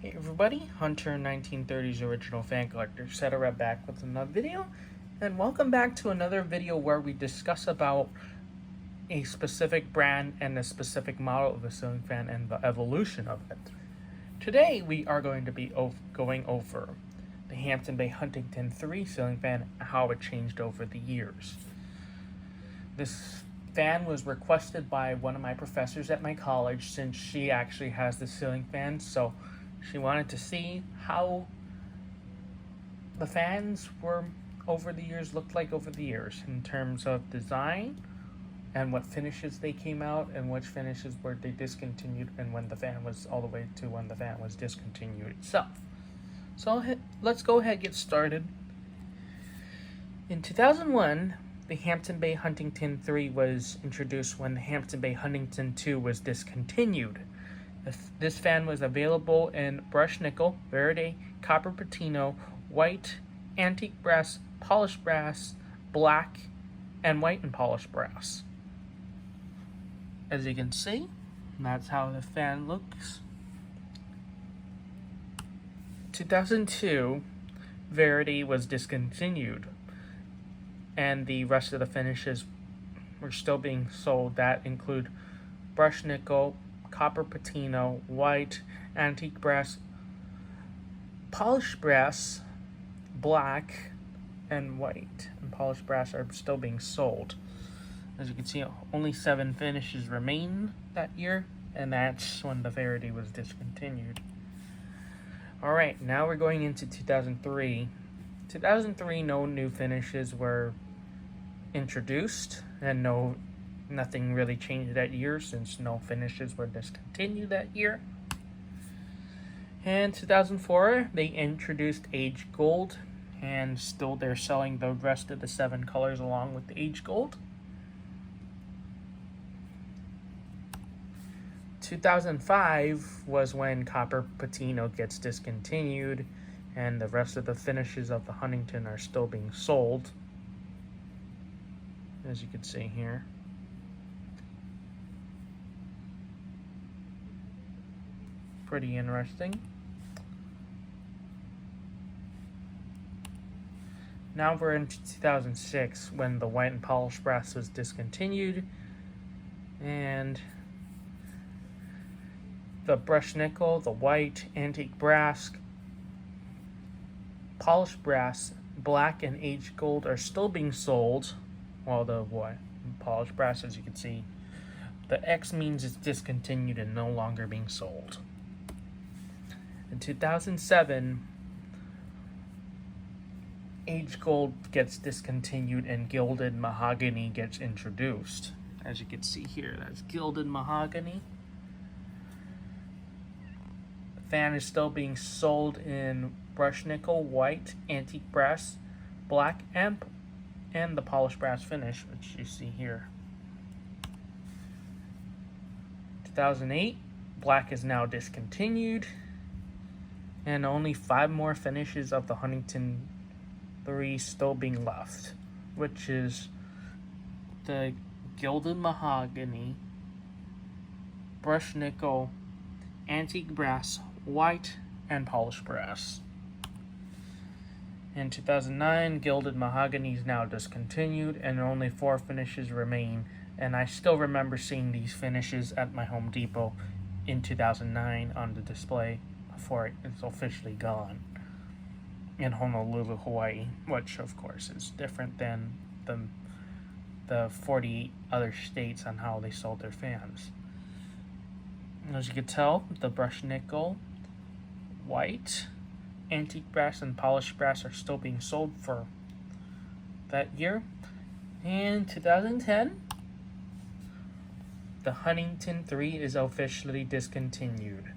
Hey everybody, Hunter 1930's original fan collector, etc. back with another video, and welcome back to another video where we discuss about a specific brand and a specific model of a ceiling fan and the evolution of it. Today we are going to be going over the Hampton Bay Huntington III ceiling fan and how it changed over the years. This fan was requested by one of my professors at my college since she actually has the ceiling fan, so she wanted to see how the fans were over the years, looked like over the years in terms of design and what finishes they came out and which finishes were they discontinued and when the fan was all the way to when the fan was discontinued itself. So let's go ahead and get started. In 2001, the Hampton Bay Huntington III was introduced when the Hampton Bay Huntington II was discontinued. This fan was available in brushed nickel, verde, copper patina, white, antique brass, polished brass, black, and white and polished brass. As you can see, that's how the fan looks. 2002, Verity was discontinued, and the rest of the finishes were still being sold. That include brushed nickel, copper patina, white, antique brass, polished brass, black, and white. And polished brass are still being sold. As you can see, only 7 finishes remain that year, and that's when the Verity was discontinued. Alright, now we're going into 2003. 2003, no new finishes were introduced, and nothing really changed that year since no finishes were discontinued that year. And 2004, they introduced Age Gold, and still they're selling the rest of the 7 colors along with the Age Gold. 2005 was when Copper Patina gets discontinued, and the rest of the finishes of the Huntington are still being sold, as you can see here. Pretty interesting. Now we're into 2006 when the white and polished brass was discontinued, and the brushed nickel, the white, antique brass, polished brass, black, and aged gold are still being sold, while the white polished brass, as you can see, the X means it's discontinued and no longer being sold. In 2007, Aged Gold gets discontinued and Gilded Mahogany gets introduced. As you can see here, that's Gilded Mahogany. The fan is still being sold in brushed nickel, white, antique brass, black, and the polished brass finish, which you see here. 2008, black is now discontinued, and only 5 more finishes of the Huntington III still being left, which is the Gilded Mahogany, brushed nickel, antique brass, white, and polished brass. In 2009, Gilded Mahogany is now discontinued, and only 4 finishes remain, and I still remember seeing these finishes at my Home Depot in 2009 on the display before it's officially gone in Honolulu, Hawaii, which of course is different than the 48 other states on how they sold their fans. As you can tell, the brushed nickel, white, antique brass, and polished brass are still being sold for that year. In 2010, the Huntington III is officially discontinued.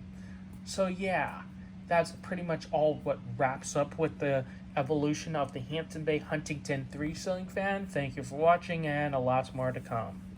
So yeah, that's pretty much all what wraps up with the evolution of the Hampton Bay Huntington III ceiling fan. Thank you for watching, and a lot more to come.